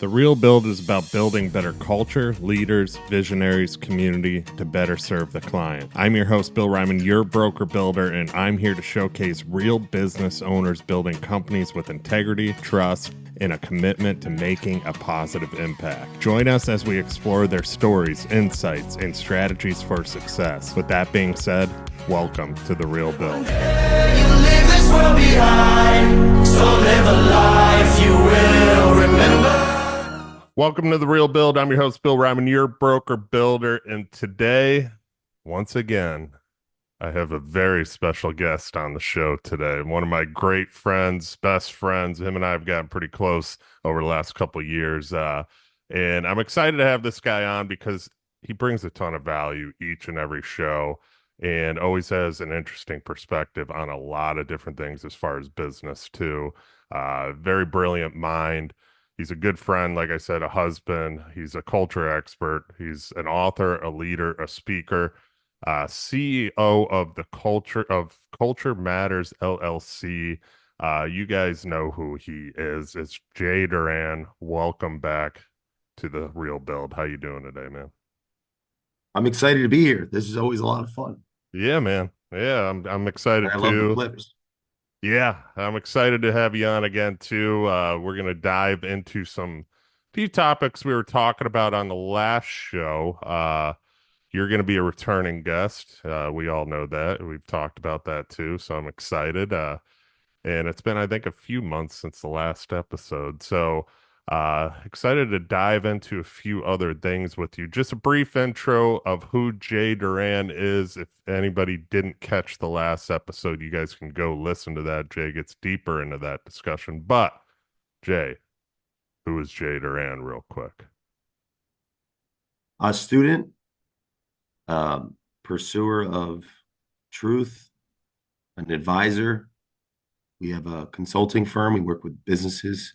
The Real Build is about building better culture, leaders, visionaries, community to better serve the client. I'm your host, Bill Reiman, your broker builder, and I'm here to showcase real business owners building companies with integrity, trust, and a commitment to making a positive impact. Join us as we explore their stories, insights, and strategies for success. With that being said, welcome to The Real Build. You leave this world behind, so live a life you will remember. Welcome to The Real Build. I'm your host, Bill Reiman, your broker builder. And today, once again, I have a very special guest on the show today. One of my great friends, best friends. Him and I have gotten pretty close over the last couple of years. And I'm excited to have this guy on because he brings a ton of value each and every show and always has an interesting perspective on a lot of different things as far as business, too. Very brilliant mind. He's a good friend, like I said, a husband. He's a culture expert. He's an author, a leader, a speaker, CEO of the Culture Matters LLC. You guys know who he is. It's Jay Doran. Welcome back to The Real Build. How you doing today, man? I'm excited to be here. This is always a lot of fun. Yeah, man. Yeah, I'm excited I too. love the clips. Yeah, I'm excited to have you on again too. We're gonna dive into some few topics we were talking about on the last show. You're gonna be a returning guest. We all know that. We've talked about that too, so I'm excited. And it's been, I think, a few months since the last episode. So excited to dive into a few other things with you. Just a brief intro of who Jay Doran is. If anybody didn't catch the last episode, you guys can go listen to that. Jay gets deeper into that discussion. But Jay, who is Jay Doran real quick? A student, pursuer of truth, an advisor. We have a consulting firm. We work with businesses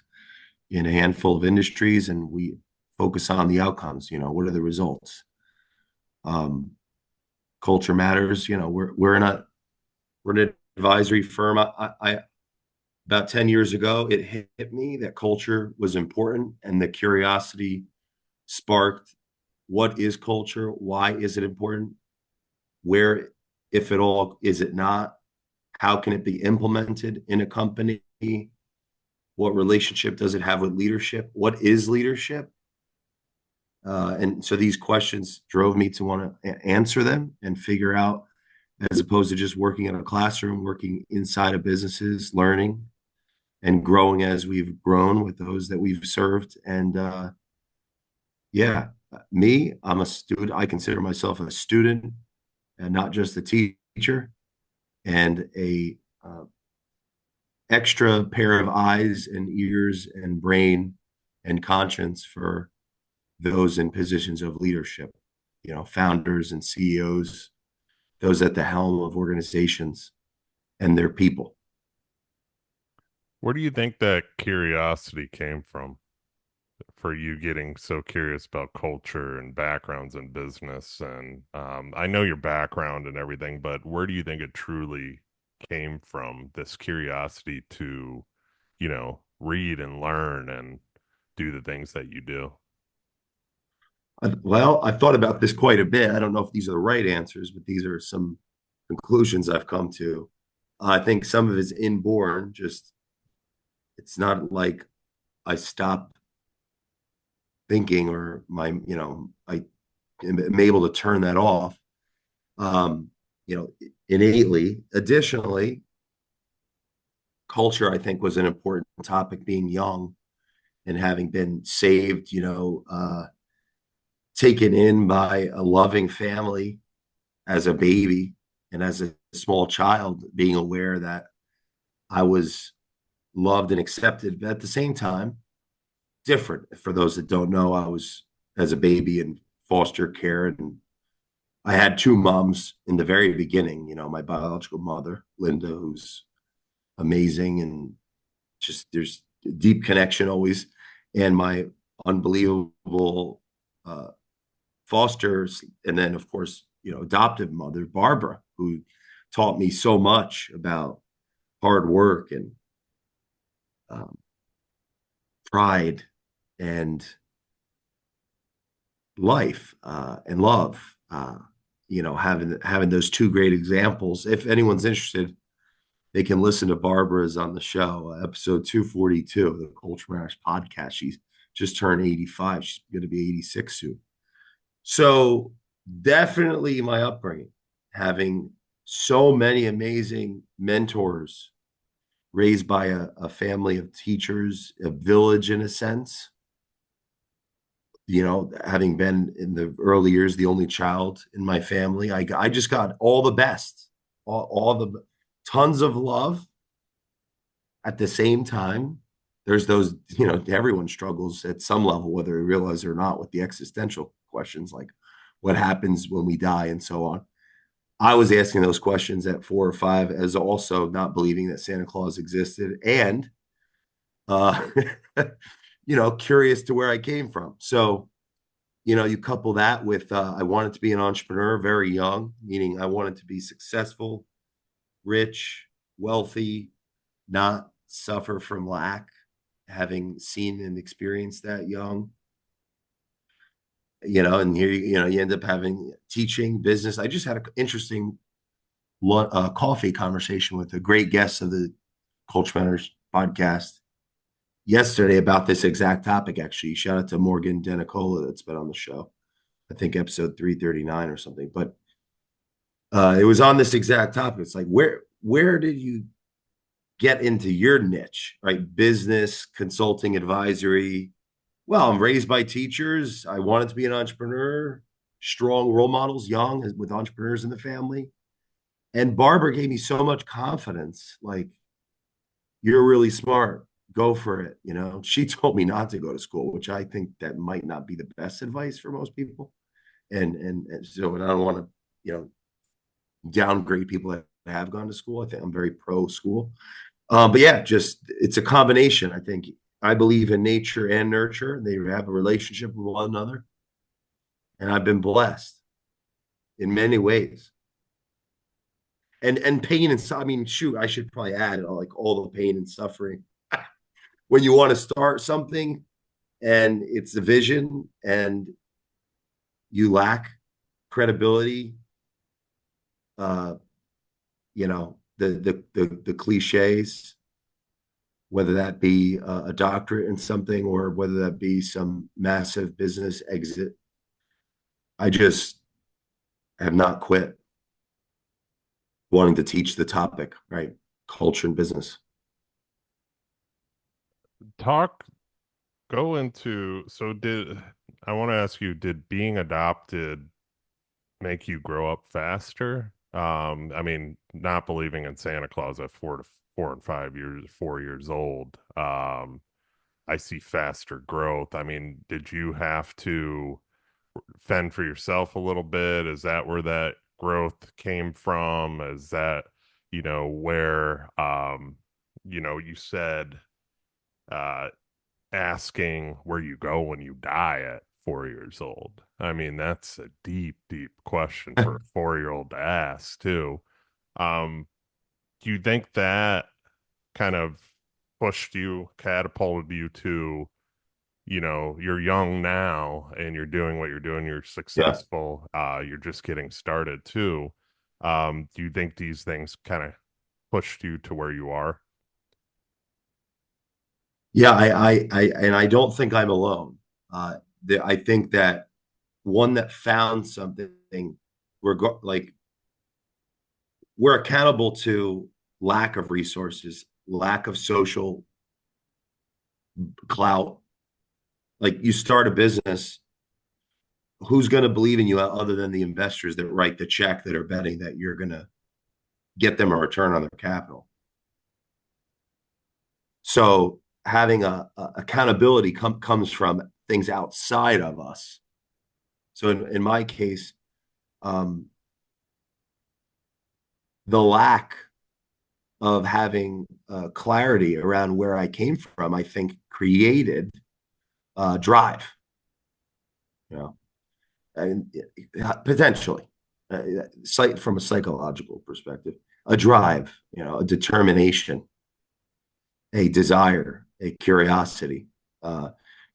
in a handful of industries, and we focus on the outcomes. What are the results? Culture matters. We're an advisory firm. I about 10 years ago, it hit me that culture was important, and the curiosity sparked, what is culture? Why is it important? Where, if at all, is it not? How can it be implemented in a company? What relationship does it have with leadership? What is leadership? And so these questions drove me to want to answer them and figure out, as opposed to just working in a classroom, working inside of businesses, learning and growing as we've grown with those that we've served. And I'm a student. I consider myself a student and not just a teacher, and a extra pair of eyes and ears and brain and conscience for those in positions of leadership, founders and CEOs, those at the helm of organizations and their people. Where do you think that curiosity came from for you getting so curious about culture and backgrounds in business? And I know your background and everything, but where do you think it truly came from, this curiosity to, read and learn and do the things that you do? Well, I've thought about this quite a bit. I don't know if these are the right answers, but these are some conclusions I've come to. I think some of it is inborn. Just, it's not like I stopped thinking, or I am able to turn that off, innately. Additionally, culture, I think, was an important topic, being young and having been saved, taken in by a loving family as a baby, and as a small child, being aware that I was loved and accepted, but at the same time, different. For those that don't know, I was, as a baby, in foster care, and I had two moms in the very beginning. My biological mother, Linda, who's amazing, and just, there's a deep connection always, and my unbelievable foster, and then, of course, adoptive mother, Barbara, who taught me so much about hard work and pride and life and love. Having those two great examples. If anyone's interested, they can listen to Barbara's on the show, episode 242 of the Culture Matters podcast. She's just turned 85. She's going to be 86 soon. So definitely my upbringing, having so many amazing mentors, raised by a family of teachers, a village in a sense. Having been in the early years the only child in my family, I just got all the best, all the tons of love. At the same time, there's those, everyone struggles at some level, whether they realize it or not, with the existential questions like what happens when we die and so on. I was asking those questions at 4 or 5, as also not believing that Santa Claus existed, and uh, curious to where I came from. So, you couple that with I wanted to be an entrepreneur very young, meaning I wanted to be successful, rich, wealthy, not suffer from lack, having seen and experienced that young. And here you end up having teaching business. I just had an interesting coffee conversation with a great guest of the Culture Matters podcast yesterday about this exact topic. Actually, shout out to Morgan Denicola that's been on the show. I think episode 339 or something. But it was on this exact topic. It's like where did you get into your niche, right? Business, consulting, advisory. Well, I'm raised by teachers. I wanted to be an entrepreneur, strong role models, young with entrepreneurs in the family. And Barbara gave me so much confidence. Like, you're really smart. Go for it. She told me not to go to school, which I think that might not be the best advice for most people. And so, and I don't want to, downgrade people that have gone to school. I think I'm very pro school. But yeah, just it's a combination. I believe in nature and nurture. They have a relationship with one another. And I've been blessed in many ways. And pain and I mean, shoot, I should probably add like all the pain and suffering when you want to start something and it's a vision and you lack credibility, the cliches, whether that be a doctorate in something or whether that be some massive business exit. I just have not quit wanting to teach the topic, right? Culture and business. Talk, go into, I want to ask you, did being adopted make you grow up faster? I mean, not believing in Santa Claus at 4 and 5 years, 4 years old, I see faster growth. I mean, did you have to fend for yourself a little bit? Is that where that growth came from? Is that, where, you said, uh, asking where you go when you die at 4 years old. I mean, that's a deep, deep question for a 4 year old to ask, too. Um, do you think that kind of catapulted you to, you're young now and you're doing what you're doing, you're Yeah. successful, you're just getting started too. Do you think these things kind of pushed you to where you are? Yeah, and I don't think I'm alone. I think that one that found something, like we're accountable to lack of resources, lack of social clout. Like, you start a business, who's going to believe in you other than the investors that write the check, that are betting that you're going to get them a return on their capital? So having a accountability comes from things outside of us. So in my case, the lack of having clarity around where I came from, I think, created drive. And potentially, from a psychological perspective, a drive, a determination, a desire, a curiosity.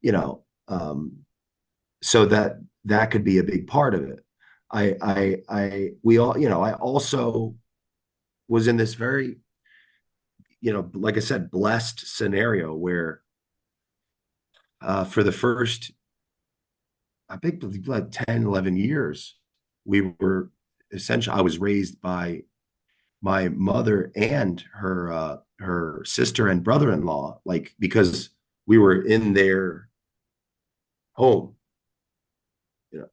you know, so that could be a big part of it. We all, I also was in this very, like I said, blessed scenario where for the first, I think like 10, 11 years, we were essentially, I was raised by my mother and her sister and brother-in-law, like because we were in their home,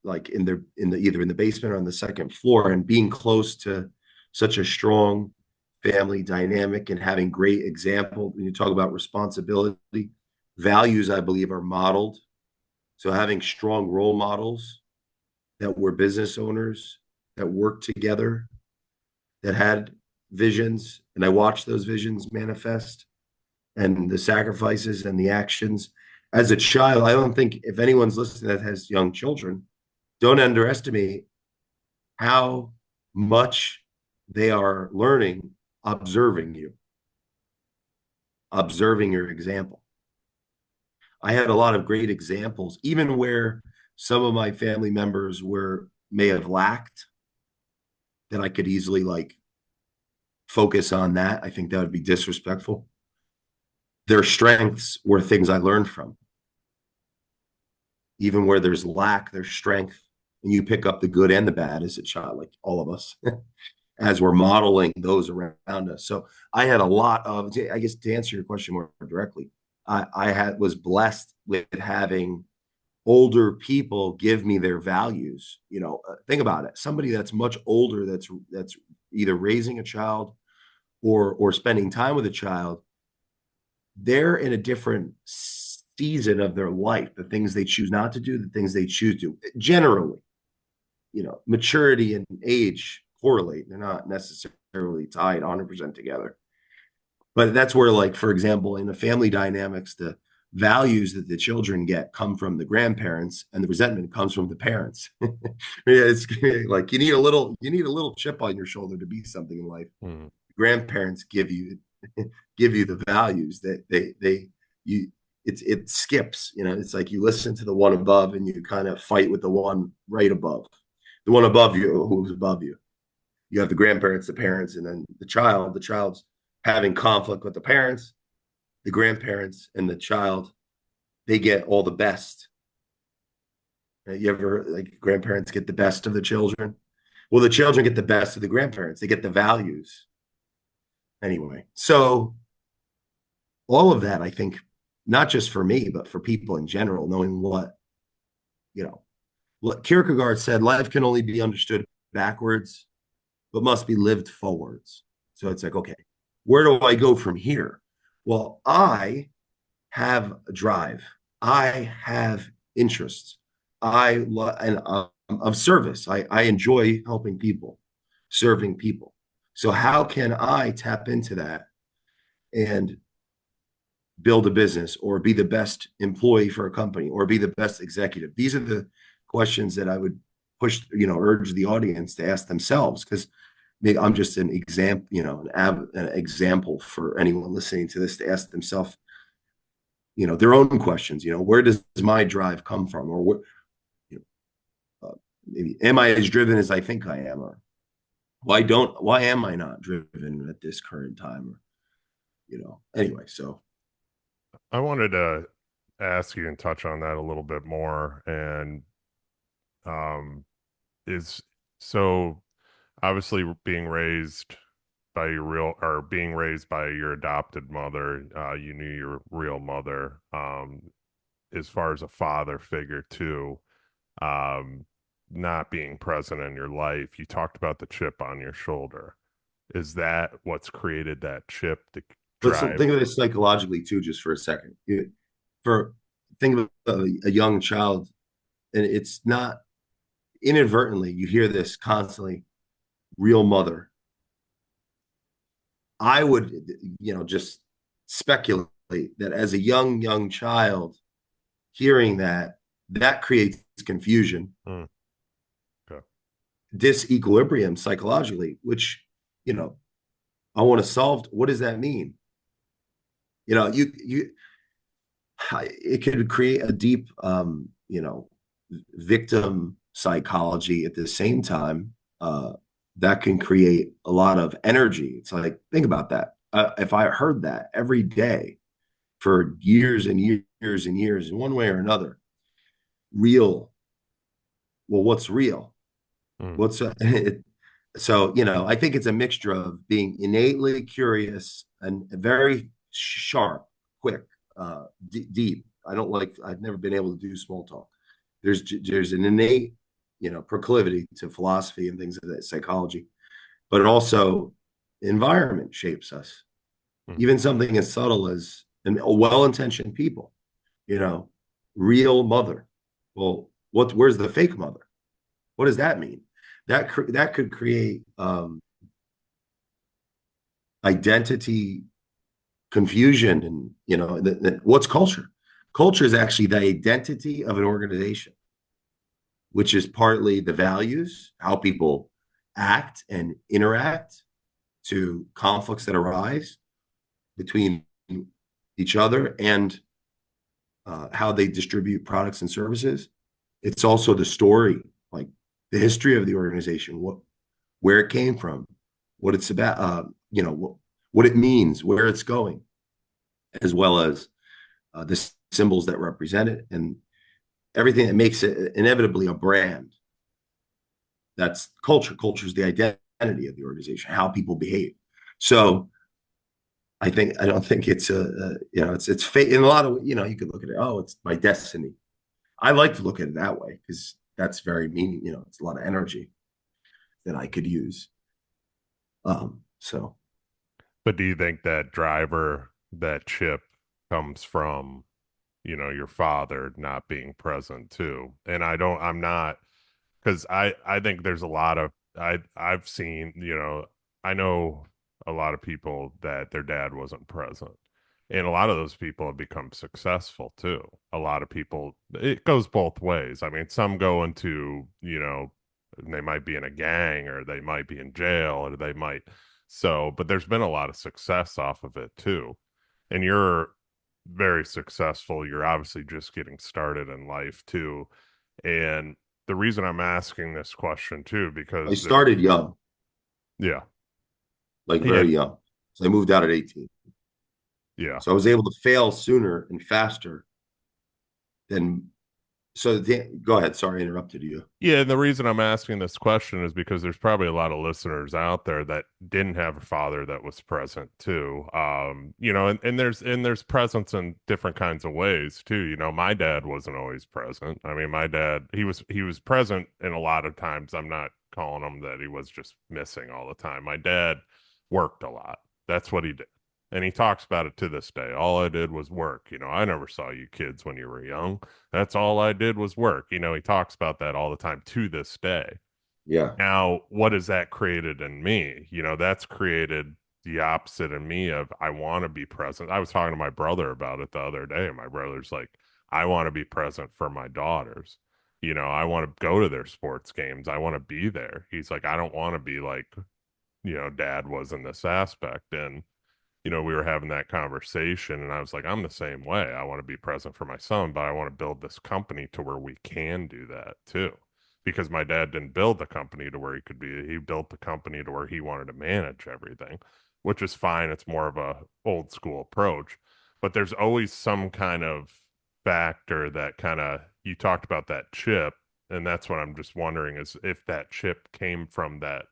like in the either in the basement or on the second floor, and being close to such a strong family dynamic and having great example. When you talk about responsibility, values, I believe, are modeled. So having strong role models that were business owners that worked together, that had visions, and I watched those visions manifest and the sacrifices and the actions. As a child, I don't think if anyone's listening that has young children, don't underestimate how much they are learning observing you, observing your example. I had a lot of great examples, even where some of my family members were may have lacked, that I could easily like focus on that. I think that would be disrespectful. Their strengths were things I learned from. Even where there's lack, there's strength. And you pick up the good and the bad as a child, like all of us, as we're modeling those around us. So I had a lot of, I guess to answer your question more directly, I was blessed with having older people give me their values. Think about it. Somebody that's much older, that's either raising a child or spending time with a child, they're in a different season of their life. The things they choose not to do, the things they choose to. Generally, maturity and age correlate. They're not necessarily tied 100% together. But that's where, like, for example, in the family dynamics, the values that the children get come from the grandparents, and the resentment comes from the parents. It's like you need a little chip on your shoulder to be something in life. Mm. Grandparents give you the values that you it skips. It's like you listen to the one above and you kind of fight with the one right above, the one above you who's above you. You have the grandparents, the parents, and then the child's having conflict with the parents, the grandparents, and the child. They get all the best. You ever, like, grandparents get the best of the children? Well, the children get the best of the grandparents. They get the values. Anyway, so all of that, I think, not just for me, but for people in general, knowing what Kierkegaard said, life can only be understood backwards, but must be lived forwards. So it's like, okay, where do I go from here? Well, I have a drive. I have interests. And of service. I enjoy helping people, serving people. So how can I tap into that and build a business or be the best employee for a company or be the best executive? These are the questions that I would urge the audience to ask themselves, because I'm just an example, an example for anyone listening to this to ask themselves, their own questions. Where does my drive come from, or what? Maybe am I as driven as I think I am, or why am I not driven at this current time, or anyway. So I wanted to ask you and touch on that a little bit more. And um, is so obviously being raised by your real or being raised by your adopted mother, you knew your real mother, as far as a father figure too, um, not being present in your life. You talked about the chip on your shoulder. Is that what's created that chip to let's drive? think of this psychologically too, just for a second. For think of a young child, and it's not inadvertently, you hear this constantly, real mother. I would, just speculate that as a young child, hearing that creates confusion, Mm, okay. disequilibrium psychologically, which, I want to solve. What does that mean? You it could create a deep, victim psychology at the same time. That can create a lot of energy. It's like, think about that. If I heard that every day for years and years and years, in one way or another, real. Well, what's real? Mm. What's it, so I think it's a mixture of being innately curious and very sharp, quick, deep. I've never been able to do small talk. There's an innate proclivity to philosophy and things of that psychology, but also environment shapes us. Mm. Even something as subtle as a well-intentioned people, you know real mother. Well, where's the fake mother? What does that mean? That could create identity confusion. And what's culture? Culture is actually the identity of an organization, which is partly the values, how people act and interact to conflicts that arise between each other, and how they distribute products and services. It's also the story, like the history of the organization, where it came from, what it's about, what it means, where it's going, as well as the symbols that represent it, and everything that makes it inevitably a brand. That's culture. Culture is the identity of the organization, how people behave. So I don't think it's it's fate in a lot of, you could look at it. Oh, it's my destiny. I like to look at it that way because that's very meaning. It's a lot of energy that I could use. So But do you think that driver, that chip comes from, your father not being present too? And I'm not, because I think there's a lot of, I've seen, I know a lot of people that their dad wasn't present. And a lot of those people have become successful too. A lot of people, it goes both ways. I mean, some go into, they might be in a gang, or they might be in jail, or they might, but there's been a lot of success off of it too. And you're very successful. You're obviously just getting started in life too. And the reason I'm asking this question too, I because started young, yeah, like yeah, very young. So I moved out at 18. yeah. So I was able to fail sooner and faster than. Go ahead. Sorry, I interrupted you. Yeah, and the reason I'm asking this question is because there's probably a lot of listeners out there that didn't have a father that was present too. And there's presence in different kinds of ways too. My dad wasn't always present. I mean, my dad, he was present, and a lot of times I'm not calling him that he was just missing all the time. My dad worked a lot. That's what he did. And he talks about it to this day. All I did was work. I never saw you kids when you were young. That's all I did was work. He talks about that all the time to this day. Yeah. Now, what has that created in me? That's created the opposite in me of I want to be present. I was talking to my brother about it the other day, and my brother's like, I want to be present for my daughters. I want to go to their sports games. I want to be there. He's like, I don't want to be like, dad was in this aspect. And we were having that conversation, and I was like, I'm the same way. I want to be present for my son, but I want to build this company to where we can do that too. Because my dad didn't build the company to where he could be. He built the company to where he wanted to manage everything, which is fine. It's more of a old school approach, but there's always some kind of factor that kind of, you talked about that chip, and that's what I'm just wondering is if that chip came from that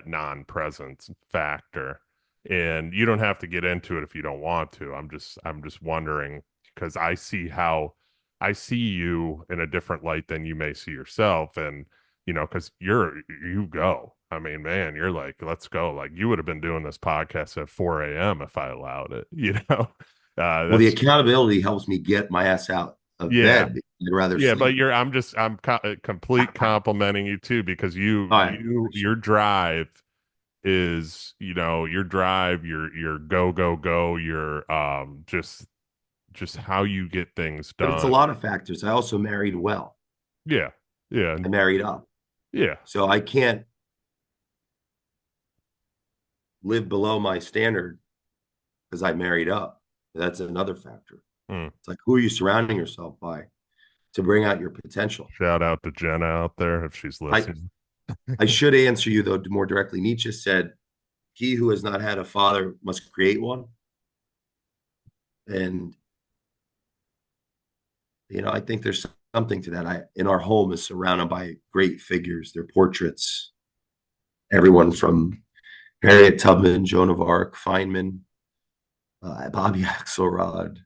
non-presence factor. And you don't have to get into it if you don't want to. I'm just wondering, because I see you in a different light than you may see yourself. And because you go, I mean, man, you're like, let's go. Like, you would have been doing this podcast at 4 a.m. if I allowed it. Well, the That's accountability helps me get my ass out of Yeah. bed. I'd rather Yeah, but sleep. I'm complete complimenting you too, because All right. your drive is, your drive, your go, go, go, your just how you get things But it's a done. lot of factors. I also married well. Yeah. Yeah. I married up. Yeah. So I can't live below my standard because I married up. That's another factor. Hmm. It's like, who are you surrounding yourself by to bring out your potential? Shout out to Jenna out there if she's I, listening. I should answer you, though, more directly. Nietzsche said, he who has not had a father must create one. And, I think there's something to that. In our home is surrounded by great figures, their portraits, everyone from Harriet Tubman, Joan of Arc, Feynman, Bobby Axelrod,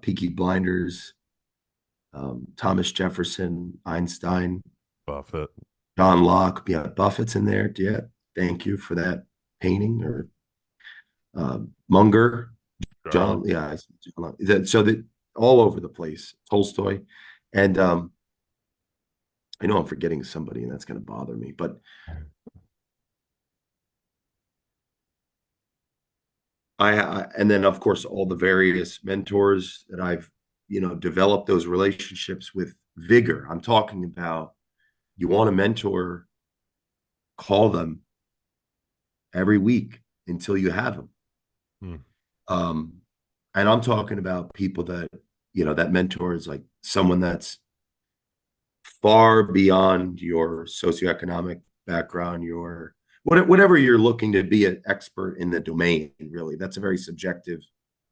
Peaky Blinders, Thomas Jefferson, Einstein, Buffett. John Locke. Yeah, Buffett's in there. Yeah, thank you for that painting. Or Munger, Garland. John. Yeah, so that all over the place. Tolstoy, and I know I'm forgetting somebody, and that's going to bother me. But and then of course all the various mentors that I've developed those relationships with vigor. I'm talking about, you want a mentor, call them every week until you have them. Hmm. Um, and I'm talking about people that, that mentor is like someone that's far beyond your socioeconomic background, your whatever you're looking to be an expert in the domain. Really, that's a very subjective.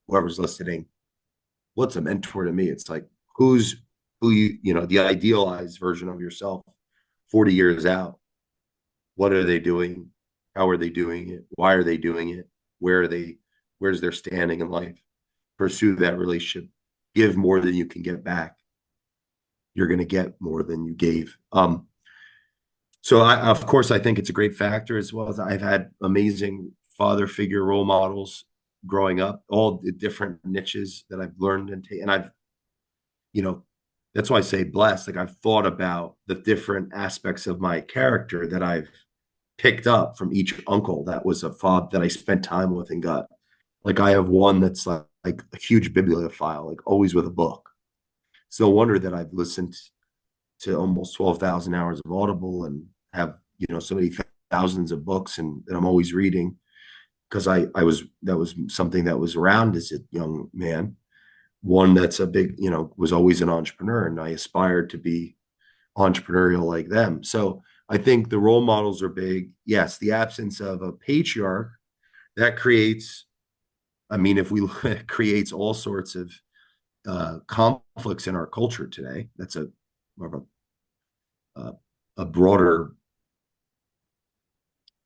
Whoever's listening, what's a mentor to me? It's like, who the idealized version of yourself 40 years out. What are they doing? How are they doing it? Why are they doing it? Where are they? Where's their standing in life? Pursue that relationship. Give more than you can get back. You're going to get more than you gave. So of course, I think it's a great factor, as well as I've had amazing father figure role models growing up, all the different niches that I've learned and I've, you know, that's why I say blessed. Like, I've thought about the different aspects of my character that I've picked up from each uncle that was a father that I spent time with and got. Like, I have one that's like a huge bibliophile, like always with a book. It's no wonder that I've listened to almost 12,000 hours of Audible and have, so many thousands of books, and I'm always reading, because that was something that was around as a young man. One that's a big, was always an entrepreneur, and I aspired to be entrepreneurial like them. So I think the role models are big. Yes, the absence of a patriarch that creates, I mean, if we look at it, creates all sorts of conflicts in our culture today. That's more of a broader,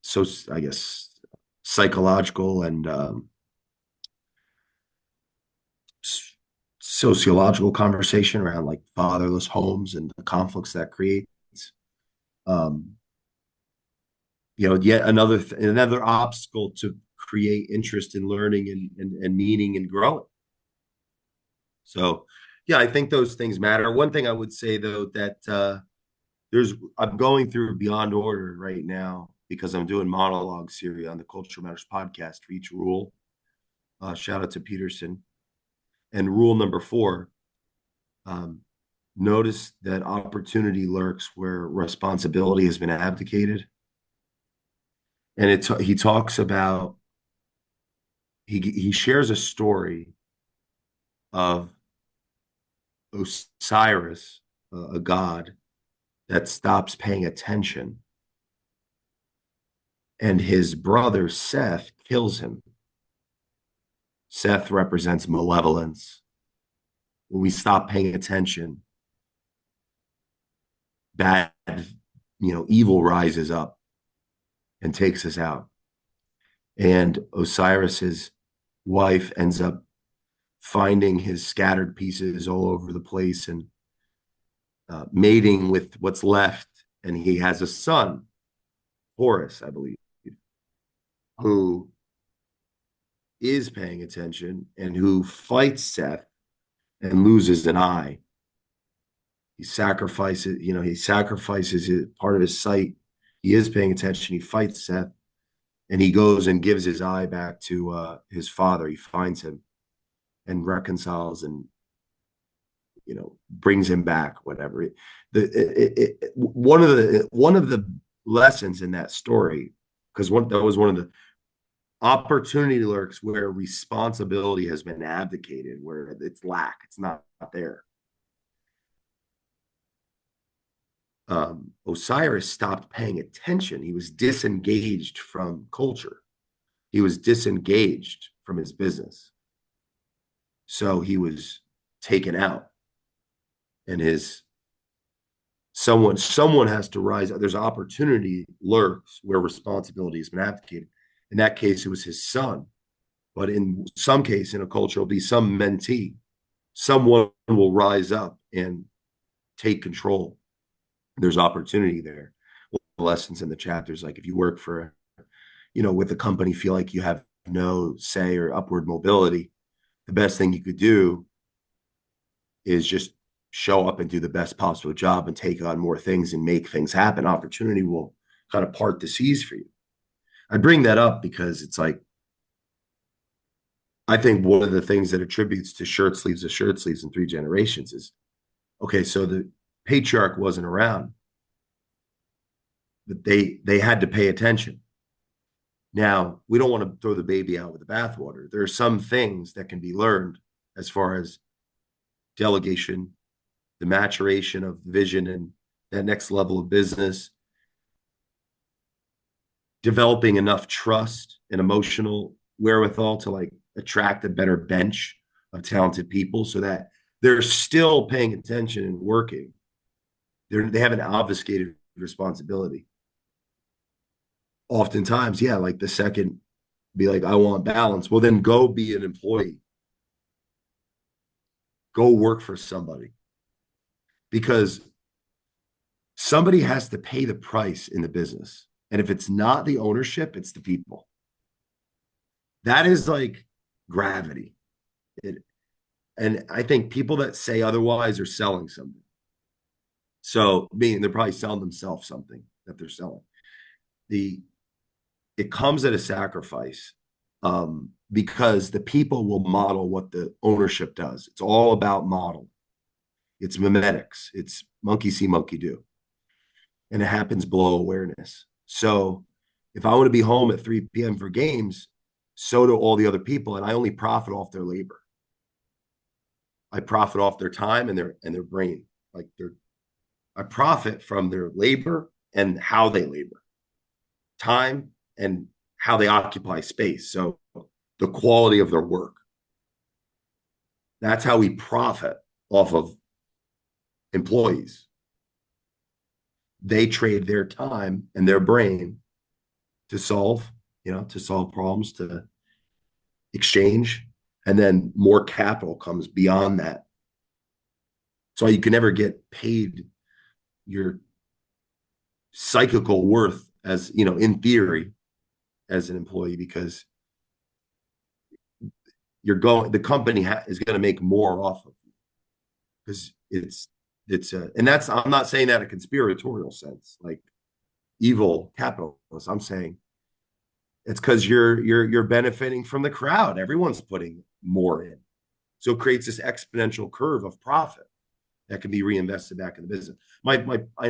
so I guess, psychological and sociological conversation around like fatherless homes and the conflicts that creates. Um, Yet another obstacle to create interest in learning and meaning and growing. So, yeah, I think those things matter. One thing I would say, though, that I'm going through Beyond Order right now because I'm doing monologue series on the Culture Matters podcast for each rule. Shout out to Peterson. And rule number 4, notice that opportunity lurks where responsibility has been abdicated. And he talks about, he shares a story of Osiris, a god that stops paying attention, and his brother Seth kills him. Seth represents malevolence. When we stop paying attention, bad, evil rises up and takes us out. And Osiris's wife ends up finding his scattered pieces all over the place and mating with what's left. And he has a son, Horus, I believe, who is paying attention and who fights Seth and loses an eye. He sacrifices part of his sight. He is paying attention. He fights Seth, and he goes and gives his eye back to his father. He finds him and reconciles and brings him back. Whatever. One of the lessons in that story, because that was one of the opportunity lurks where responsibility has been abdicated, where it's lack, it's not there. Osiris stopped paying attention. He was disengaged from culture. He was disengaged from his business. So he was taken out, and his someone has to rise up. There's opportunity lurks where responsibility has been abdicated. In that case, it was his son. But in some case, in a culture, it'll be some mentee. Someone will rise up and take control. There's opportunity there. Lessons in the chapters, like if you work for, with a company, feel like you have no say or upward mobility, the best thing you could do is just show up and do the best possible job and take on more things and make things happen. Opportunity will kind of part the seas for you. I bring that up because it's like, I think one of the things that attributes to shirt sleeves in 3 generations is, okay, so the patriarch wasn't around, but they had to pay attention. Now, we don't want to throw the baby out with the bathwater. There are some things that can be learned as far as delegation, the maturation of vision and that next level of business, developing enough trust and emotional wherewithal to like attract a better bench of talented people so that they're still paying attention and working. They have an obfuscated responsibility. Oftentimes, yeah, like the second be like, I want balance. Well, then go be an employee. Go work for somebody. Because somebody has to pay the price in the business. And if it's not the ownership, it's the people. That is like gravity. And I think people that say otherwise are selling something. So, meaning they're probably selling themselves something that they're selling. It comes at a sacrifice, because the people will model what the ownership does. It's all about model. It's mimetics. It's monkey see, monkey do. And it happens below awareness. So if I want to be home at 3 p.m. for games, so do all the other people. And I only profit off their labor. I profit off their time and their brain. I profit from their labor and how they labor. Time and how they occupy space. So the quality of their work. That's how we profit off of employees. They trade their time and their brain to solve problems, to exchange, and then more capital comes beyond that. So you can never get paid your psychical worth as, in theory, as an employee, because the company is going to make more off of you, because and that's, I'm not saying that in a conspiratorial sense, like evil capitalists. I'm saying it's because you're benefiting from the crowd. Everyone's putting more in, so it creates this exponential curve of profit that can be reinvested back in the business. I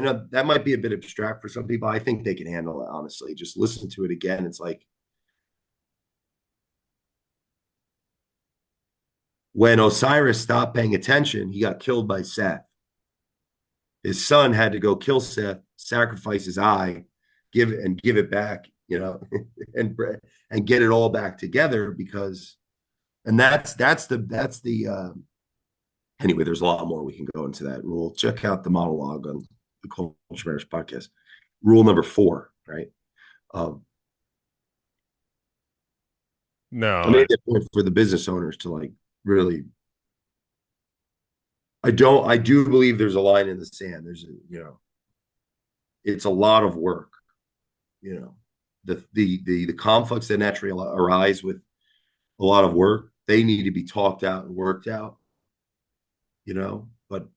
know that might be a bit abstract for some people. I think they can handle it, honestly. Just listen to it again. It's like when Osiris stopped paying attention, he got killed by Seth. His son had to go kill Seth, sacrifice his eye, give it back, and get it all back together, because, and that's the anyway, there's a lot more we can go into that rule. Check out the monologue on the Culture Matters podcast. Rule number 4, right? No, I made that point for the business owners to like really. I do believe there's a line in the sand. It's a lot of work. The conflicts that naturally arise with a lot of work, they need to be talked out and worked out. But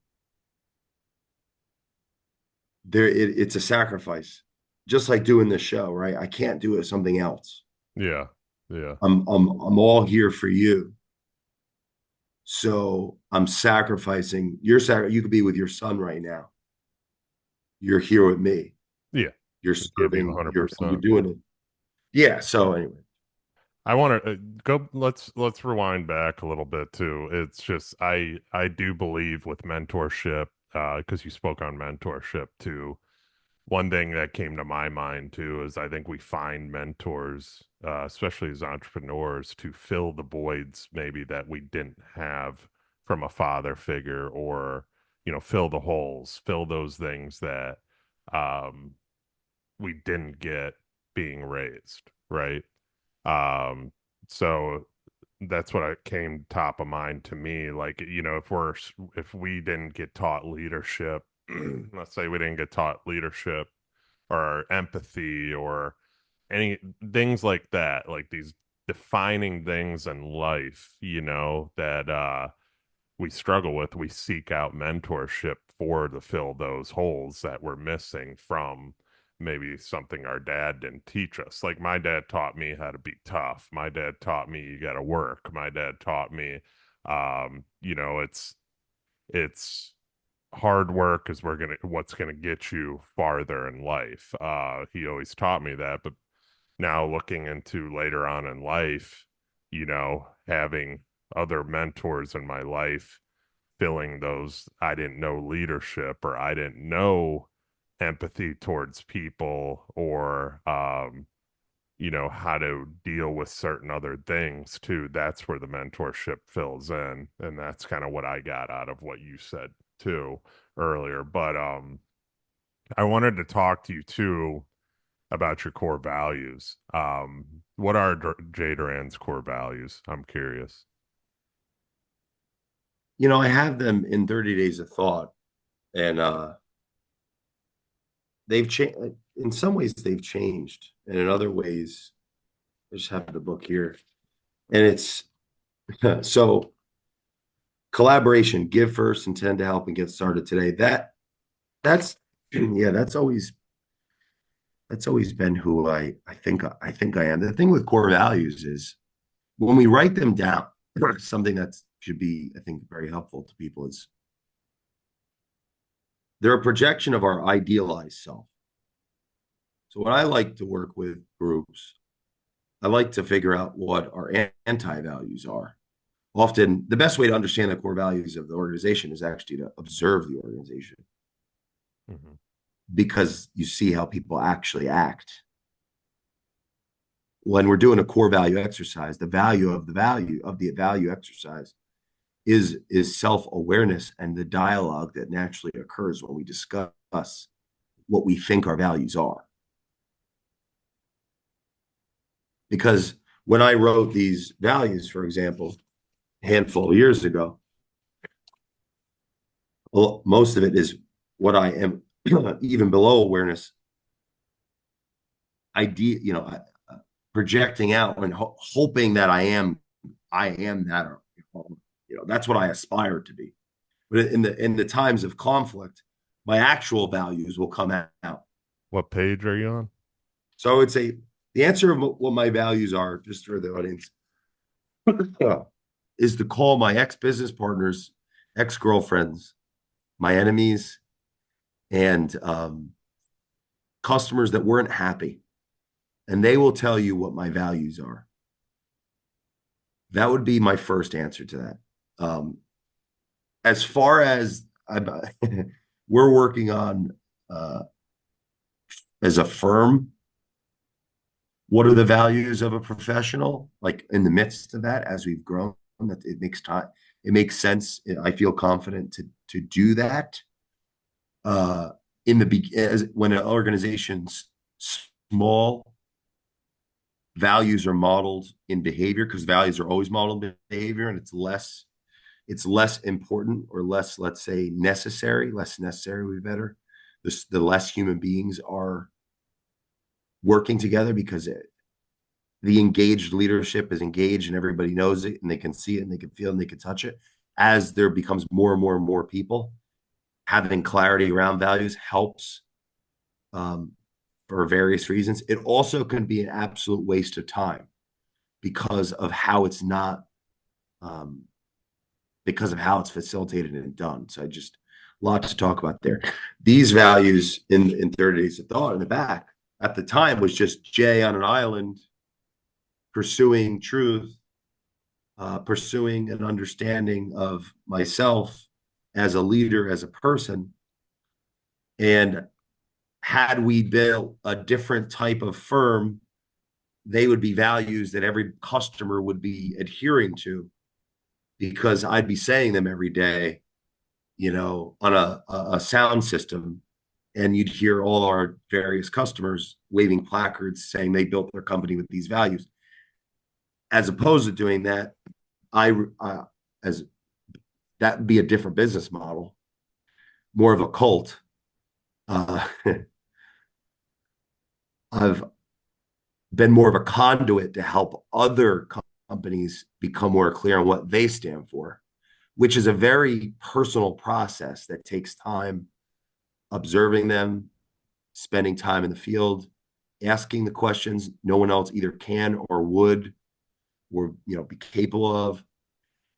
it's a sacrifice, just like doing this show, right? I can't do it something else. yeah. I'm all here for you. So I'm sacrificing you could be with your son right now. You're here with me. Yeah. You're Give you serving, you're 100%. doing it. Yeah. So anyway, I want to go. Let's rewind back a little bit too. It's just I do believe with mentorship, because you spoke on mentorship too. One thing that came to my mind too is I think we find mentors, especially as entrepreneurs, to fill the voids maybe that we didn't have from a father figure, or fill the holes, fill those things that um, we didn't get being raised, right? Um, so that's what I came top of mind to me. Like, if we didn't get taught leadership, let's say we didn't get taught leadership or empathy or any things like that, like these defining things in life, that we struggle with, we seek out mentorship for to fill those holes that we're missing from maybe something our dad didn't teach us. Like my dad taught me how to be tough. My dad taught me you got to work. My dad taught me, it's hard work is what's gonna get you farther in life. He always taught me that, but now looking into later on in life, having other mentors in my life filling those, I didn't know leadership, or I didn't know empathy towards people, or how to deal with certain other things too. That's where the mentorship fills in. And that's kind of what I got out of what you said too earlier. But I wanted to talk to you too about your core values. What are Jay Duran's core values? I'm curious. I have them in 30 Days of Thought, and they've changed. In some ways, they've changed, and in other ways, I just have the book here, and it's so collaboration, give first, intend to help, and get started today. That's yeah, that's always been who I think I am. The thing with core values is when we write them down, something that should be, I think, very helpful to people is they're a projection of our idealized self. So when I like to work with groups, I like to figure out what our anti-values are. Often, the best way to understand the core values of the organization is actually to observe the organization, Hmm. because you see how people actually act. When we're doing a core value exercise, the value exercise is self-awareness and the dialogue that naturally occurs when we discuss what we think our values are. Because when I wrote these values, for example, a handful of years ago, most of it is what I am, even below awareness, idea, projecting out and hoping that I am that, that's what I aspire to be. But in the times of conflict, my actual values will come out. What page are you on? So I would say the answer of what my values are, just for the audience, is to call my ex-business partners, ex-girlfriends, my enemies, and customers that weren't happy, and they will tell you what my values are. That would be my first answer to that. As far as we're working on as a firm, what are the values of a professional? Like in the midst of that, as we've grown, that it makes sense. I feel confident to do that. When an organization's small, values are modeled in behavior, because values are always modeled in behavior, and it's less important, or less, let's say, less necessary would be better. The less human beings are working together, because the engaged leadership is engaged and everybody knows it and they can see it and they can feel it and they can touch it. As there becomes more and more and more people, having clarity around values helps, for various reasons. It also can be an absolute waste of time because of how it's not, because of how it's facilitated and done. So a lot to talk about there. These values in 30 Days of Thought in the back at the time was just Jay on an island pursuing truth, pursuing an understanding of myself as a leader, as a person. And had we built a different type of firm, they would be values that every customer would be adhering to because I'd be saying them every day, on a sound system. And you'd hear all our various customers waving placards saying they built their company with these values. As opposed to doing that, I as that would be a different business model, more of a cult. Uh, I've been more of a conduit to help other companies become more clear on what they stand for, which is a very personal process that takes time observing them, spending time in the field, asking the questions no one else either can or would or be capable of.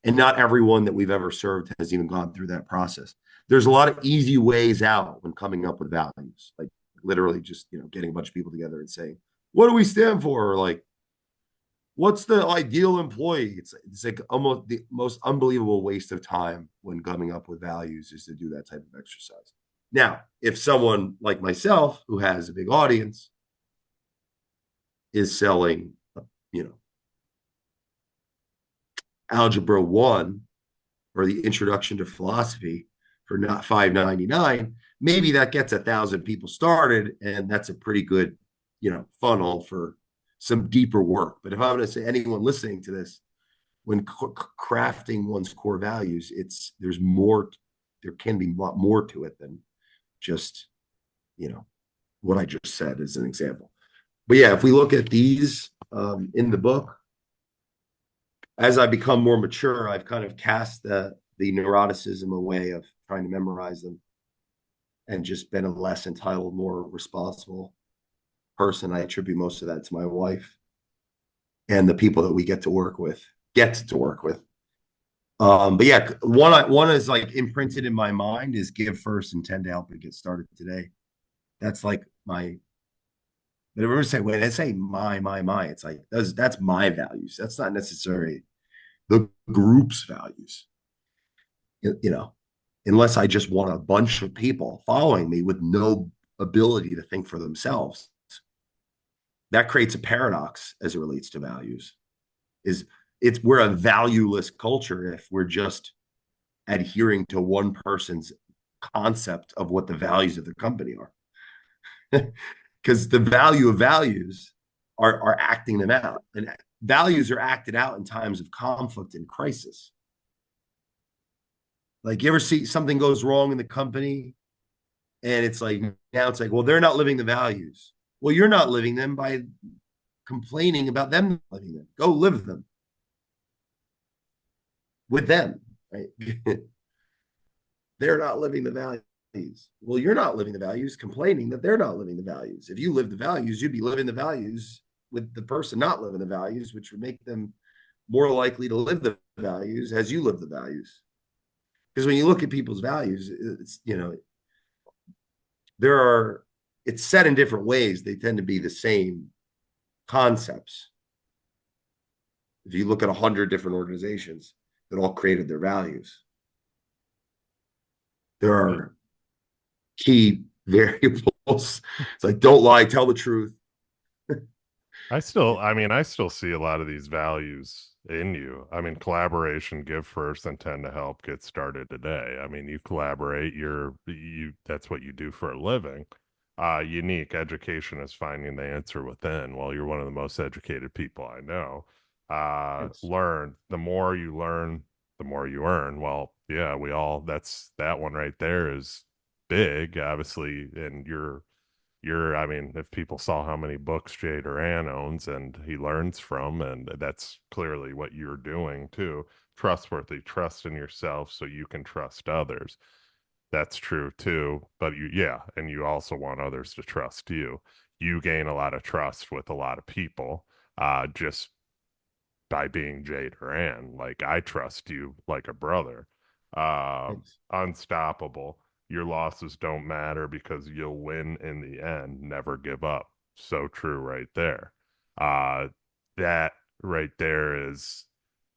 And not everyone that we've ever served has even gone through that process. There's a lot of easy ways out when coming up with values, like literally just getting a bunch of people together and saying, what do we stand for? Or like, what's the ideal employee? It's like almost the most unbelievable waste of time when coming up with values is to do that type of exercise. Now, if someone like myself who has a big audience is selling, you know, algebra 1 or the introduction to philosophy for not 5.99, maybe that gets 1,000 people started, and that's a pretty good, funnel for some deeper work. But if I'm going to say anyone listening to this, when crafting one's core values, there's more. There can be a lot more to it than just, what I just said as an example. But yeah, if we look at these in the book, as I become more mature, I've kind of cast the neuroticism away of trying to memorize them and just been a less entitled, more responsible person. I attribute most of that to my wife and the people that we get to work with. But yeah, one is like imprinted in my mind is give first, intend to help it get started today. That's like my. But everyone say when they say my, it's like that's my values. That's not necessarily the group's values. Unless I just want a bunch of people following me with no ability to think for themselves. That creates a paradox as it relates to values. We're a valueless culture if we're just adhering to one person's concept of what the values of the company are. Because the value of values are acting them out. And values are acted out in times of conflict and crisis. Like you ever see something goes wrong in the company and it's like, now it's like, well, they're not living the values. Well, you're not living them by complaining about them living them. Go live them with them, right? They're not living the values. Well, you're not living the values, complaining that they're not living the values. If you live the values, you'd be living the values with the person not living the values, which would make them more likely to live the values as you live the values. Because when you look at people's values, it's set in different ways. They tend to be the same concepts. If you look at 100 different organizations that all created their values, there are key variables. It's like, don't lie, tell the truth. I still see a lot of these values in you. I mean, collaboration, give first, and tend to help get started today. I mean, you collaborate, that's what you do for a living. Unique education is finding the answer within. Well, you're one of the most educated people I know. Yes. Learn. The more you learn, the more you earn. Well, yeah, that one right there is big, obviously, and I mean, if people saw how many books Jay Doran owns and he learns from, and that's clearly what you're doing too. Trustworthy, trust in yourself so you can trust others. That's true too. But and you also want others to trust you. You gain a lot of trust with a lot of people, just by being Jay Duran. Like I trust you like a brother. Thanks. Unstoppable. Your losses don't matter because you'll win in the end. Never give up. So true right there. Uh that right there is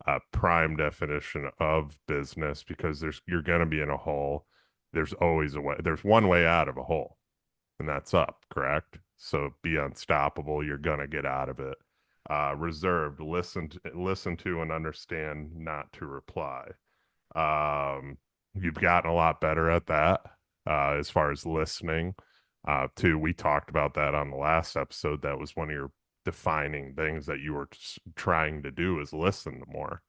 a prime definition of business because you're going to be in a hole. There's always a way. There's one way out of a hole, and that's up, correct? So be unstoppable. You're going to get out of it. Reserved, listen to and understand, not to reply. You've gotten a lot better at that as far as listening. Too, we talked about that on the last episode. That was one of your defining things that you were trying to do is listen more.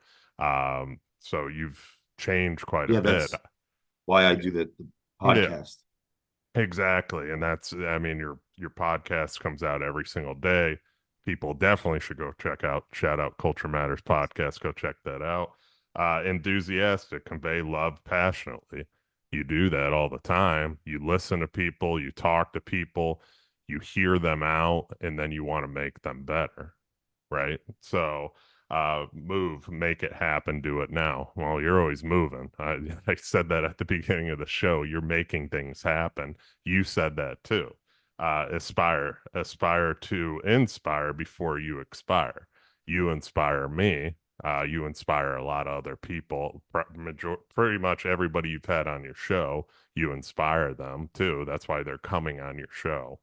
So you've changed quite a Yeah, bit. that's why I do the Yeah, podcast. exactly. And that's, I mean, your podcast comes out every single day. People definitely should go check out Shout Out Culture Matters podcast. Go check that out. Enthusiastic, convey love passionately. You do that all the time. You listen to people, you talk to people, you hear them out, and then you want to make them better, right? So, move, make it happen, do it now. Well, you're always moving. I said that at the beginning of the show. You're making things happen. You said that too. Aspire to inspire before you expire. You inspire me. You inspire a lot of other people. Pretty much everybody you've had on your show, you inspire them too. That's why they're coming on your show.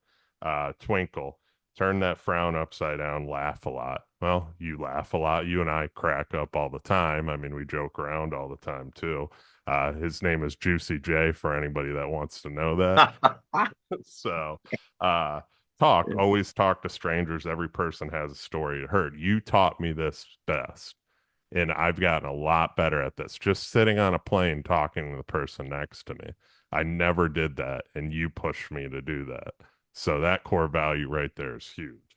Twinkle, turn that frown upside down, laugh a lot. Well, you laugh a lot. You and I crack up all the time. I mean, we joke around all the time too. His name is Juicy J for anybody that wants to know that. So, uh, always talk to strangers. Every person has a story to hurt. You taught me this best, and I've gotten a lot better at this. Just sitting on a plane talking to the person next to me. I never did that, and you pushed me to do that. So that core value right there is huge.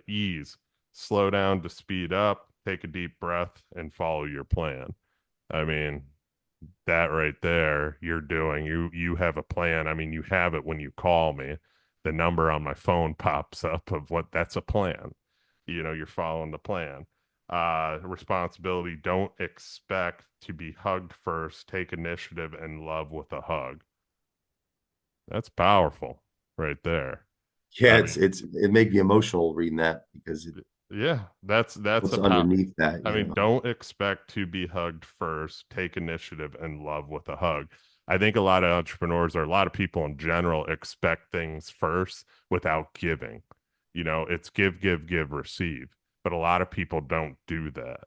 Ease, slow down to speed up, take a deep breath, and follow your plan. I mean, that right there, you're doing. You have a plan. I mean, you have it when you call me. The number on my phone pops up of what that's a plan. You're following the plan. Responsibility, don't expect to be hugged first. Take initiative and love with a hug. That's powerful right there. Yeah, I mean, it made me emotional reading that because yeah, that's what's a power. underneath that, I mean, don't expect to be hugged first. Take initiative and love with a hug. I think a lot of entrepreneurs or a lot of people in general expect things first without giving. It's give, give, give, receive. But a lot of people don't do that.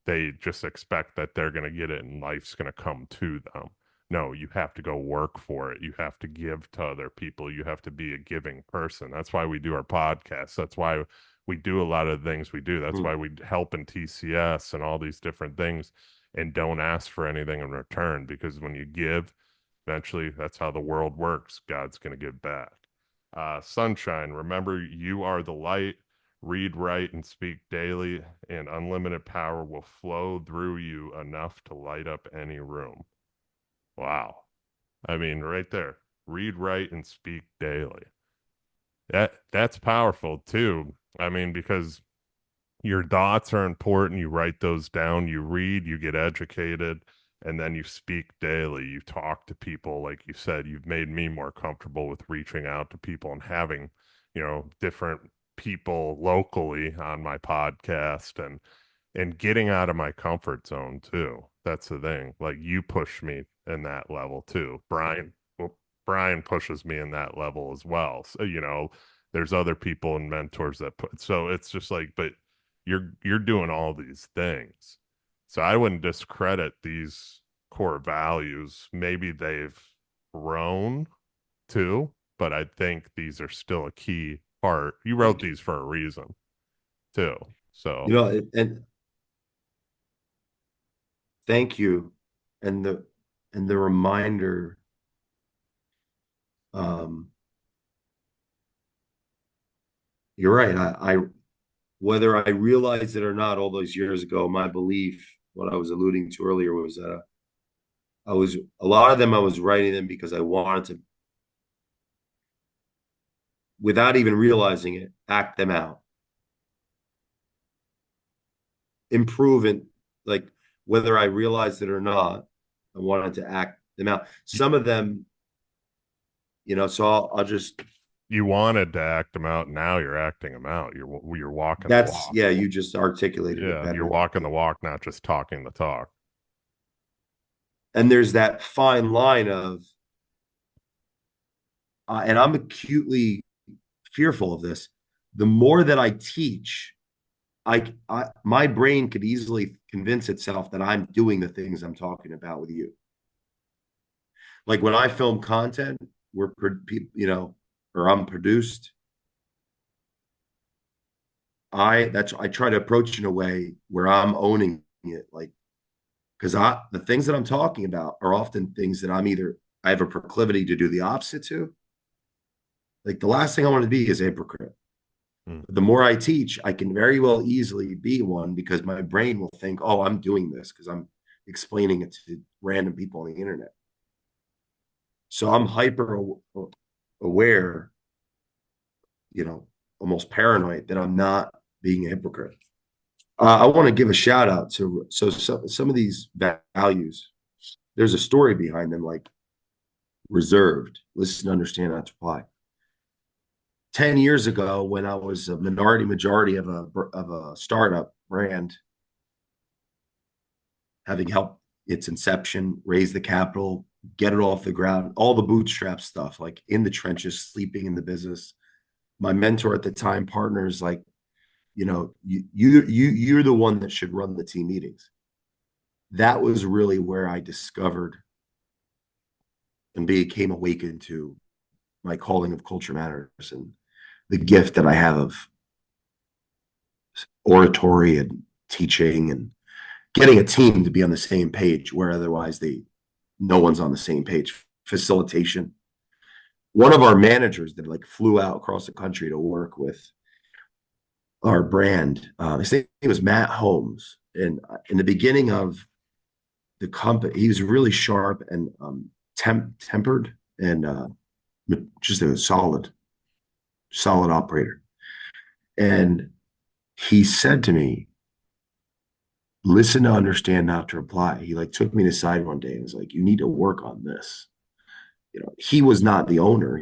They just expect that they're going to get it and life's going to come to them. No, you have to go work for it. You have to give to other people. You have to be a giving person. That's why we do our podcast. That's why we do a lot of the things we do. That's Hmm. why we help in TCS and all these different things and don't ask for anything in return because when you give, eventually that's how the world works. God's going to give back. Sunshine, remember you are the light. Read, write, and speak daily, and unlimited power will flow through you enough to light up any room. Wow. I mean, right there. Read, write, and speak daily. That's powerful too. I mean, because your thoughts are important. You write those down, you read, you get educated, and then you speak daily. You talk to people. Like you said, you've made me more comfortable with reaching out to people and having, different people locally on my podcast and getting out of my comfort zone too. That's the thing. Like you push me in that level too. Brian pushes me in that level as well. So, there's other people and mentors that put so it's just like, but you're doing all these things. So I wouldn't discredit these core values. Maybe they've grown too, but I think these are still a key part. You wrote Thank you. these for a reason too. You So know, and thank you, and the reminder. Um, you're right. I whether I realized it or not, all those years ago, my belief, what I was alluding to earlier, was that a lot of them I was writing them because I wanted to, without even realizing it, act them out, improve it, like whether I realized it or not, I wanted to act them out. Some of them, so I'll just you wanted to act them out. Now you're acting them out. You're walking the That's, walk. yeah, you just articulated it Yeah, you're better than walking I the did. walk, not just talking the talk. And there's that fine line of, and I'm acutely fearful of this. The more that I teach, my brain could easily convince itself that I'm doing the things I'm talking about with you. Like when I film content, or I'm produced. I try to approach in a way where I'm owning it, like because I the things that I'm talking about are often things that I have a proclivity to do the opposite to. Like the last thing I want to be is a hypocrite. Mm. The more I teach, I can very well easily be one because my brain will think, oh, I'm doing this because I'm explaining it to random people on the internet. So I'm hyper aware, almost paranoid that I'm not being a hypocrite. I want to give a shout out to some of these values. There's a story behind them, like reserved, listen, understand, not to apply. 10 years ago, when I was a majority of a startup brand, having helped its inception, raise the capital, get it off the ground, all the bootstrap stuff, like in the trenches, sleeping in the business. My mentor at the time, partners, like, you're the one that should run the team meetings. That was really where I discovered and became awakened to my calling of culture matters and the gift that I have of oratory and teaching and getting a team to be on the same page where otherwise no one's on the same page. Facilitation. One of our managers that like flew out across the country to work with our brand, his name was Matt Holmes. And in the beginning of the company, he was really sharp and tempered and just a solid operator. And he said to me, listen to understand, not to reply. He like took me aside one day and was like, you need to work on this. He was not the owner.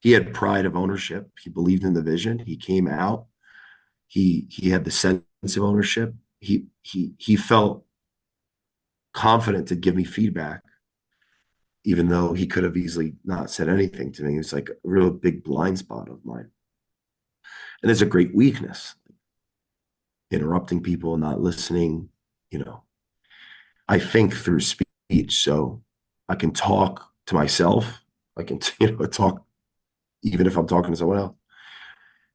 He had pride of ownership. He believed in the vision. He came out. He had the sense of ownership. He felt confident to give me feedback, even though he could have easily not said anything to me. It was like a real big blind spot of mine. And it's a great weakness, interrupting people, not listening. You know, I think through speech, so I can talk to myself. I can, talk even if I'm talking to someone else.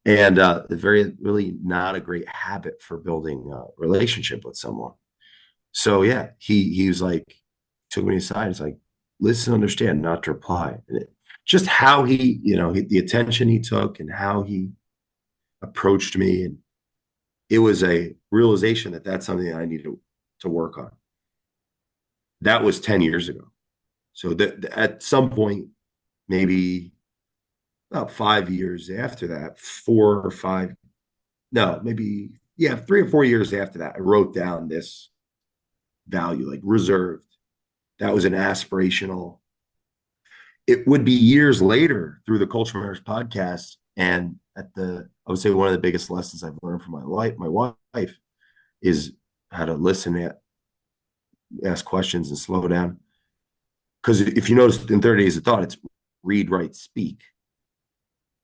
And very, really not a great habit for building a relationship with someone. So yeah, he was like, took me aside. It's like, listen, understand, not to reply. And just how the attention he took and how he approached me, and it was a realization that that's something that I need to work on. That was 10 years ago. So that at some point, maybe about 5 years after that, 4 or 5, no, maybe, yeah, 3 or 4 years after that, I wrote down this value, like reserved. That was an aspirational. It would be years later through the Culture Matters podcast. And I would say one of the biggest lessons I've learned from my wife is how to listen, ask questions, and slow down. Because if you notice in 30 Days of Thought, it's read, write, speak.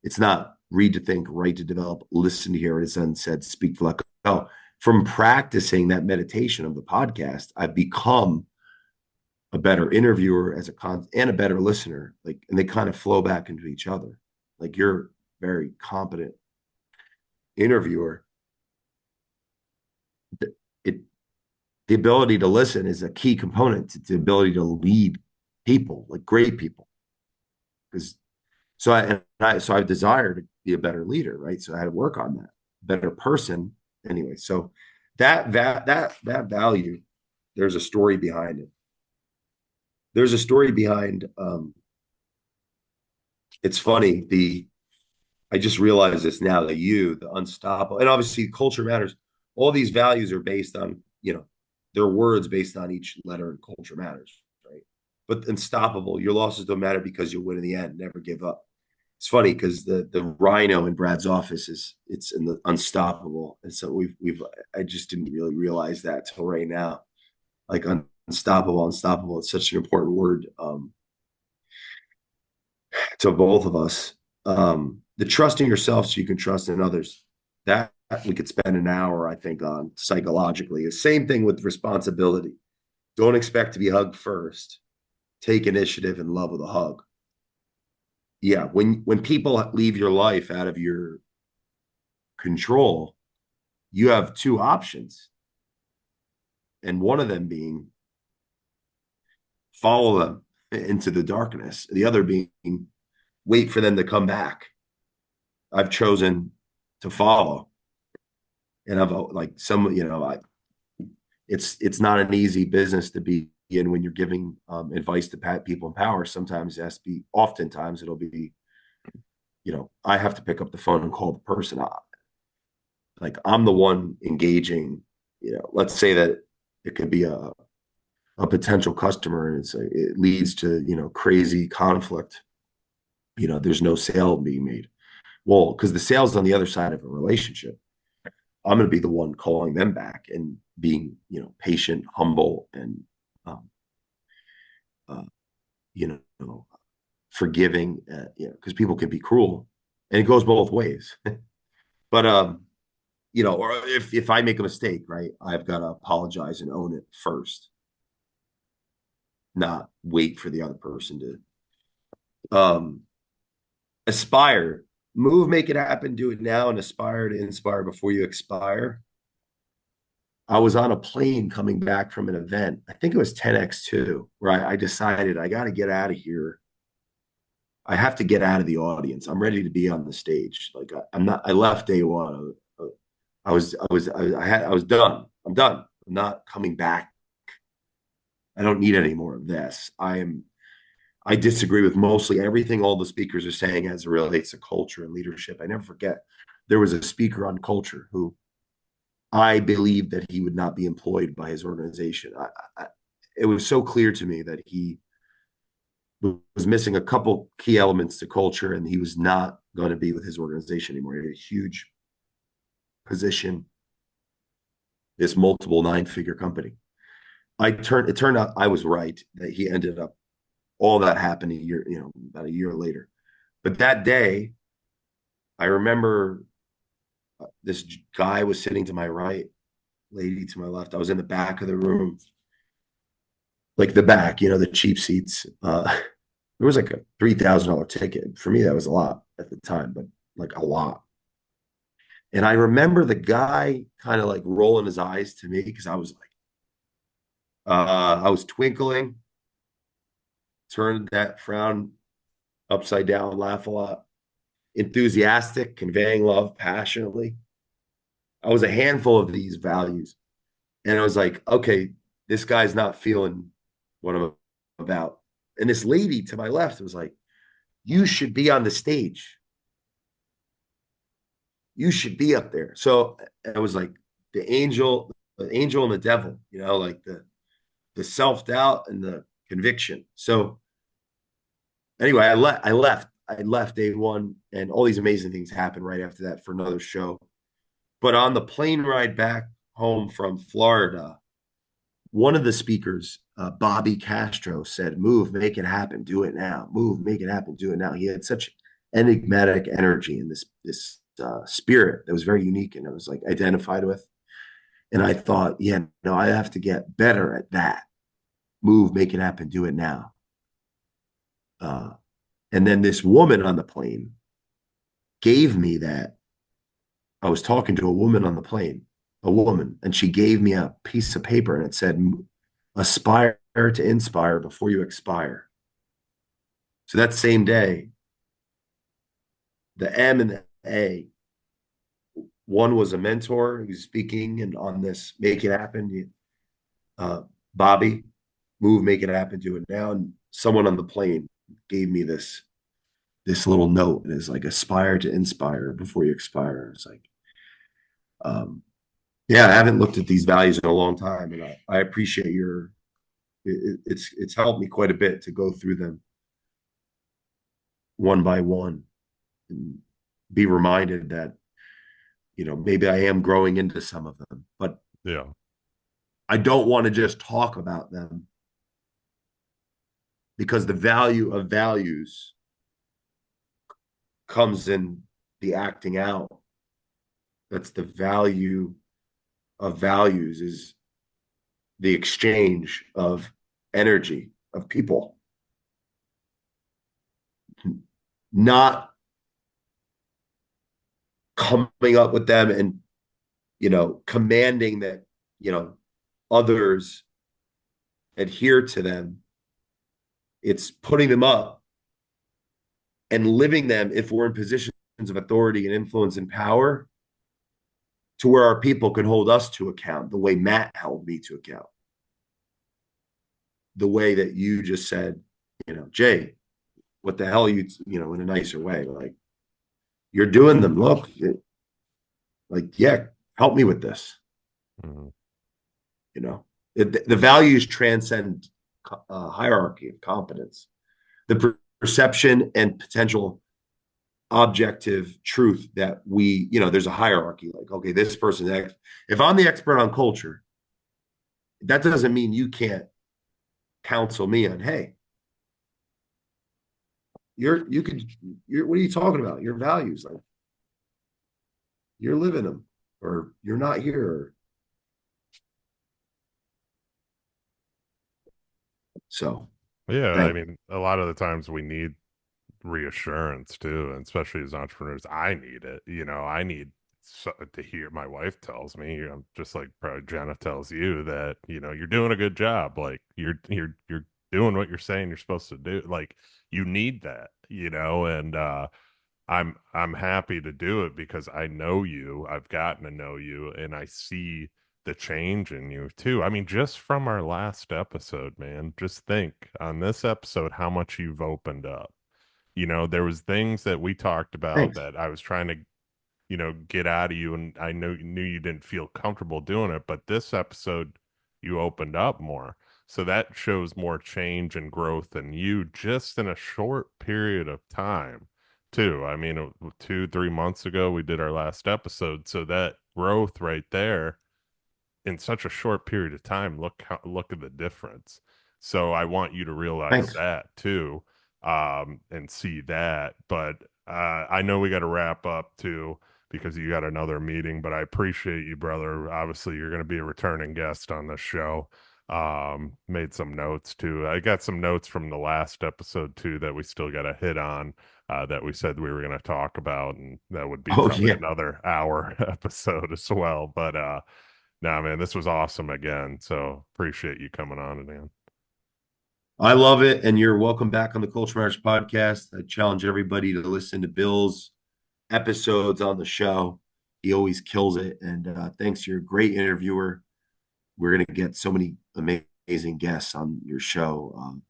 It's not read to think, write to develop, listen to hear what is unsaid, speak to let go. From practicing that meditation of the podcast, I've become a better interviewer and a better listener. Like, and they kind of flow back into each other. Like you're a very competent interviewer. It the ability to listen is a key component to the ability to lead people, like great people. Because so I desire to be a better leader, right? So I had to work on that, better person. Anyway, so that value, there's a story behind it. There's a story behind. It's funny. I just realized this now that the unstoppable, and obviously culture matters. All these values are based on their words based on each letter in culture matters, right? But unstoppable, your losses don't matter because you'll win in the end. Never give up. It's funny because the rhino in Brad's office it's in the unstoppable, and so we've I just didn't really realize that till right now. Like unstoppable, unstoppable. It's such an important word to both of us. The trusting yourself so you can trust in others. That we could spend an hour, I think, on psychologically. The same thing with responsibility. Don't expect to be hugged first. Take initiative and love with a hug. Yeah, when people leave your life out of your control, you have two options, and one of them being follow them into the darkness. The other being wait for them to come back. I've chosen to follow, and I've like some, it's not an easy business to be in when you're giving advice to people in power. Sometimes it has to be, oftentimes it'll be, I have to pick up the phone and call the person. Like I'm the one engaging. Let's say that it could be a potential customer, and it leads to crazy conflict. There's no sale being made. Well, because the sale's on the other side of a relationship. I'm going to be the one calling them back and being, patient, humble, and, um, uh, you know, forgiving, because people can be cruel, and it goes both ways. But, or if I make a mistake, right, I've got to apologize and own it first, not wait for the other person to, aspire, move, make it happen, do it now, and aspire to inspire before you expire. I was on a plane coming back from an event. I think it was 10x2, where I decided I got to get out of here. I have to get out of the audience. I'm ready to be on the stage. Like I'm not. I left day one. I was done. I'm done. I'm not coming back. I don't need any more of this. I disagree with mostly everything all the speakers are saying as it relates to culture and leadership. I never forget there was a speaker on culture who I believe that he would not be employed by his organization. It was so clear to me that he was missing a couple key elements to culture, and he was not going to be with his organization anymore. He had a huge position, this multiple nine-figure company. It turned out I was right, that he ended up, all that happened about a year later. But that day, I remember this guy was sitting to my right, lady to my left. I was in the back of the room, like the back, the cheap seats. It was like a $3,000 ticket. For me, that was a lot at the time, but like a lot. And I remember the guy kind of like rolling his eyes to me because I was like, I was twinkling, turned that frown upside down, laugh a lot, enthusiastic, conveying love passionately. I was a handful of these values. And I was like, okay, this guy's not feeling what I'm about. And this lady to my left was like, you should be on the stage. You should be up there. So I was like the angel and the devil, like the self-doubt and the conviction. So anyway, I left day one, and all these amazing things happened right after that for another show. But on the plane ride back home from Florida, one of the speakers, Bobby Castro, said, move, make it happen, do it now. Move, make it happen, do it now. He had such enigmatic energy and this spirit that was very unique, and I was like identified with. And I thought, yeah, no, I have to get better at that. Move, make it happen, do it now. And then this woman on the plane gave me that. I was talking to a woman on the plane, a woman, and she gave me a piece of paper, and it said, aspire to inspire before you expire. So that same day, the M and the A, one was a mentor who's speaking and on this make it happen. Bobby, move, make it happen, do it now. And someone on the plane gave me this little note, and it's like aspire to inspire before you expire. It's like, yeah, I haven't looked at these values in a long time, and I appreciate it's helped me quite a bit to go through them one by one. and be reminded that, maybe I am growing into some of them, but Yeah. I don't want to just talk about them, because the value of values comes in the acting out. That's the value of values, is the exchange of energy of people, not coming up with them and, commanding that, you know, others adhere to them. It's putting them up and living them, if we're in positions of authority and influence and power, to where our people can hold us to account the way Matt held me to account. The way that you just said, Jay, what the hell are you, in a nicer way, like, you're doing them. Look, like, yeah, help me with this. Mhm. The values transcend hierarchy of competence. The perception and potential objective truth that there's a hierarchy. Like, okay, this person, if I'm the expert on culture, that doesn't mean you can't counsel me on, hey, what are you talking about? Your values, like, you're living them, or you're not here. So Yeah, I thank mean, a lot of the times we need reassurance too, and especially as entrepreneurs, I need it. I need to hear. My wife tells me, just like probably Jenna tells you, that you're doing a good job. Like you're doing what you're saying you're supposed to do. Like you need that, and I'm happy to do it because I know you. I've gotten to know you, and I see the change in you too. I mean, just from our last episode, man, just think on this episode how much you've opened up. There was things that we talked about thanks. that I was trying to, get out of you, and I knew you didn't feel comfortable doing it, but this episode you opened up more. So that shows more change and growth in you just in a short period of time, too. I mean, 2, 3 months ago we did our last episode, so that growth right there in such a short period of time, look at the difference. So I want you to realize Thanks. that too, and see that. But I know we got to wrap up too because you got another meeting. But I appreciate you, brother. Obviously, you're going to be a returning guest on this show. Made some notes too. I got some notes from the last episode too that we still got to hit on. That we said we were going to talk about, and that would be Oh probably yeah, another hour episode as well. But nah, man, this was awesome again. So appreciate you coming on, man. I love it, and you're welcome back on the Culture Matters podcast. I challenge everybody to listen to Bill's episodes on the show. He always kills it, and thanks. You're a great interviewer. We're gonna get so many amazing guests on your show.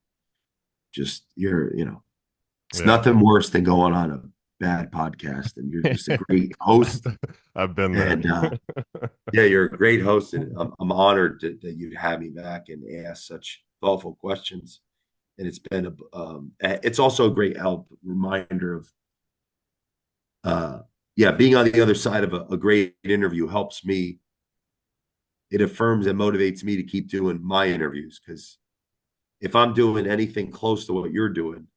Just it's Yeah, nothing worse than going on a bad podcast, and you're just a great host. I've been there. And yeah, you're a great host, and I'm honored that you'd have me back and ask such thoughtful questions. And it's also a great help reminder of yeah, being on the other side of a great interview helps me. It affirms and motivates me to keep doing my interviews, because if I'm doing anything close to what you're doing,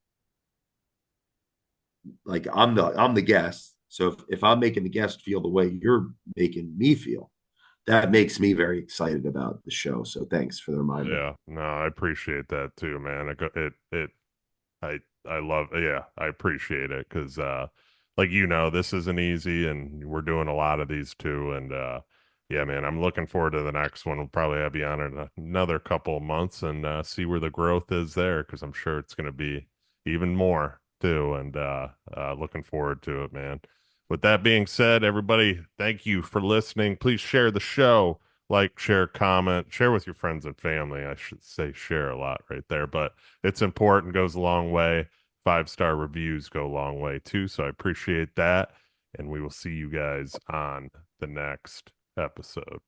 like, I'm the guest. So if I'm making the guest feel the way you're making me feel, that makes me very excited about the show. So thanks for the reminder. Yeah, no, I appreciate that too, man. I I love, yeah, I appreciate it because like this isn't easy, and we're doing a lot of these too, and yeah, man, I'm looking forward to the next one. We'll probably have you on in another couple of months and see where the growth is there, because I'm sure it's going to be even more too, and looking forward to it, man. With that being said, everybody, thank you for listening. Please share the show, like, share, comment, share with your friends and family. I should say share a lot right there, but it's important, goes a long way. 5-star reviews go a long way too. So I appreciate that. And we will see you guys on the next episode.